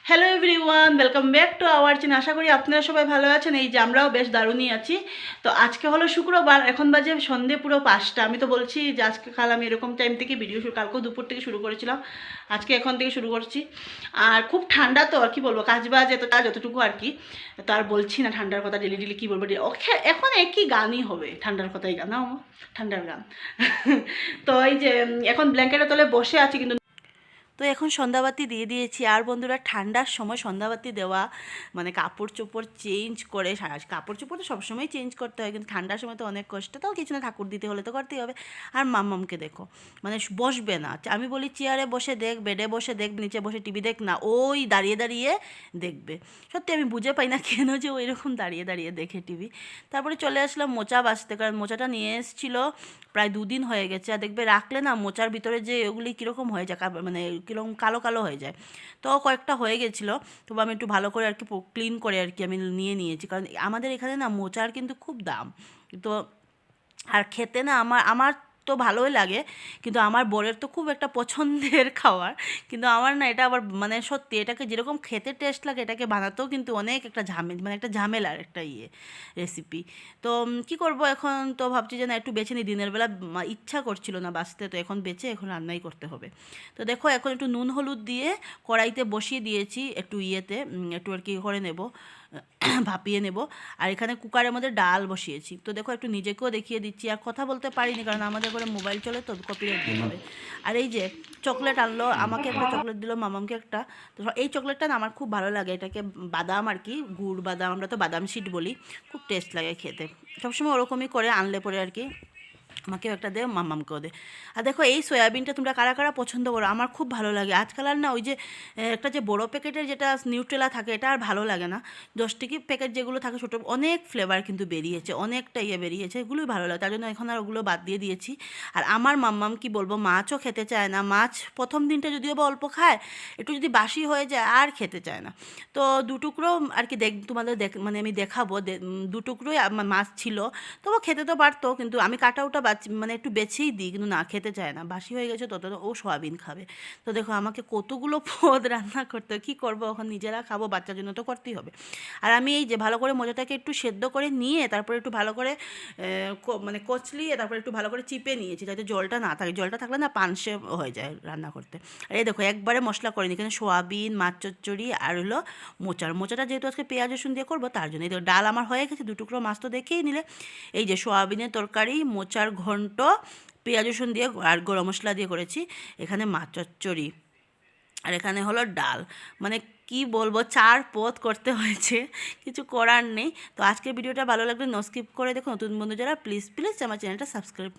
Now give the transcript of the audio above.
Hello everyone, welcome back to our channel. আশা করি আপনারা সবাই ভালো আছেন। এই যে আমরাও বেশ দারুণই আছি। তো আজকে হলো শুক্রবার, এখন বাজে সন্ধে পুরো 5টা। আমি তো বলছি যে আজকে কাল আমি এরকম টাইম থেকে ভিডিও শুরু, কালকেও দুপুর থেকে শুরু করেছিলাম, আজকে এখন থেকে শুরু করছি। আর খুব ঠান্ডা, তো আর কি বলবো, কাজ বাজ এতটা যতটুকু আর কি। তো আর বলছি না ঠান্ডার কথা, ডেলি ডেলি কী বলবো, এখন একই গানই হবে, ঠান্ডার কথাই গান, না ঠান্ডার গান। তো এই যে এখন ব্ল্যাঙ্কেটের তলে বসে আছি, কিন্তু তো এখন সন্ধ্যাবাতি দিয়ে দিয়েছি। আর বন্ধুরা, ঠান্ডার সময় সন্ধ্যাবাতি দেওয়া মানে কাপড় চোপড় চেঞ্জ করে, কাপড় চোপড় তো সবসময় চেঞ্জ করতে হয়, কিন্তু ঠান্ডার সময় তো অনেক কষ্ট, তাও কিছু না, ঠাকুর দিতে হলে তো করতেই হবে। আর মাম্মামকে দেখো, মানে বসবে না, আমি বলি চেয়ারে বসে দেখ, বেডে বসে দেখ, নিচে বসে টিভি দেখ, না ওই দাঁড়িয়ে দাঁড়িয়ে দেখবে। সত্যি আমি বুঝে পাই না কেন যে ওই রকম দাঁড়িয়ে দাঁড়িয়ে দেখে টিভি। তারপরে চলে আসলাম মোচা বাছতে, কারণ মোচাটা নিয়ে এসেছিলো প্রায় 2 দিন হয়ে গেছে। আর দেখবে রাখলে না মোচার ভিতরে যে ওগুলি কীরকম হয়ে যায়, মানে কীরকম কালো কালো হয়ে যায়। তো কয়েকটা হয়ে গেছিলো, তবু আমি একটু ভালো করে আর কি ক্লিন করে আর কি আমি নিয়েছি, কারণ আমাদের এখানে না মোচার কিন্তু খুব দাম। তো আর খেতে না আমার আমার তো ভালোই লাগে, কিন্তু আমার বরের তো খুব একটা পছন্দের খাবার। কিন্তু আমার না এটা আবার মানে সত্যি, এটাকে যেরকম খেতে টেস্ট লাগে, এটাকে বানাতেও কিন্তু অনেক একটা মানে একটা ঝামেলার একটা রেসিপি। তো কি করব, এখন তো ভাবছি যে না একটু বেছে নিই, দিনের বেলা ইচ্ছা করছিল না বাঁচতে, তো এখন বেছে এখন রান্নাই করতে হবে। তো দেখো এখন একটু নুন হলুদ দিয়ে কড়াইতে বসিয়ে দিয়েছি, একটু একটু আর কি করে নেব, ভাপিয়ে নেব। আর এখানে কুকারের মধ্যে ডাল বসিয়েছি। তো দেখো একটু নিজেকেও দেখিয়ে দিচ্ছি, আর কথা বলতে পারিনি কারণ আমাদের ঘরে মোবাইল চলে, তো কপিরাইট দিয়ে দেবে। আর এই যে চকলেট আনলো, আমাকে একটা চকলেট দিল, মামামকে একটা। তো এই চকলেটটা না আমার খুব ভালো লাগে, এটাকে বাদাম আর কি, গুড় বাদাম, আমরা তো বাদাম শিট বলি, খুব টেস্ট লাগে খেতে। সবসময় ওরকমই করে আনলে পরে আর কি আমাকেও একটা দে, মাম্মামকেও দে। আর দেখো এই সয়াবিনটা তোমরা কারা কারা পছন্দ করো, আমার খুব ভালো লাগে। আজকাল আর না ওই যে একটা যে বড়ো প্যাকেটের যেটা নিউট্রেলা থাকে, এটা আর ভালো লাগে না। 10 টিকি প্যাকেট যেগুলো থাকে ছোটো, অনেক ফ্লেভার কিন্তু বেরিয়েছে, অনেকটা বেরিয়েছে, এগুলোই ভালো লাগে, তার জন্য এখন আর ওগুলো বাদ দিয়ে দিয়েছি। আর আমার মাম্মাম কি বলবো, মাছও খেতে চায় না। মাছ প্রথম দিনটা যদিও বা অল্প খায়, একটু যদি বাসি হয়ে যায় আর খেতে চায় না। তো 2 টুকরো আর কি তোমাদের মানে আমি দেখাবো, 2 টুকরোই মাছ ছিল, তবু খেতে তো পারতো, কিন্তু আমি কাটাওটা মানে একটু বেছেই দিই, কিন্তু না খেতে চায় না, বাসি হয়ে গেছে, তত ও সয়াবিন খাবে। তো দেখো আমাকে কতগুলো পদ রান্না করতে, কী করবো, এখন নিজেরা খাবো, বাচ্চার জন্য তো করতেই হবে। আর আমি এই যে ভালো করে মোচাটাকে একটু সেদ্ধ করে নিয়ে, তারপরে একটু ভালো করে মানে কচলিয়ে, তারপরে একটু ভালো করে চিপে নিয়েছি, যাতে জলটা না থাকে, জলটা থাকলে না পানসে হয়ে যায় রান্না করতে। আর এই দেখো একবারে মশলা করিনি, এখানে সোয়াবিন, মাছ চচ্চড়ি আর হলো মোচাটা যেহেতু আজকে পেঁয়াজ রসুন দিয়ে করবো, তার জন্য। এই দেখো ডাল আমার হয়ে গেছে, 2 টুকরো মাছ তো দেখেই নিলে। এই যে সোয়াবিনের তরকারি, মোচার ঘন্ট, পেঁয়াজ রসুন দিয়ে আর গরম মশলা দিয়ে করেছি। এখানে মাছ চচ্চড়ি, আর এখানে হলো ডাল। মানে কি বলবো, 4 পদ করতে হয়েছে, কিছু করার নেই। তো আজকের ভিডিওটা ভালো লাগলে নো স্কিপ করে দেখো। নতুন বন্ধু যারা, প্লিজ প্লিজ আমার চ্যানেলটা সাবস্ক্রাইব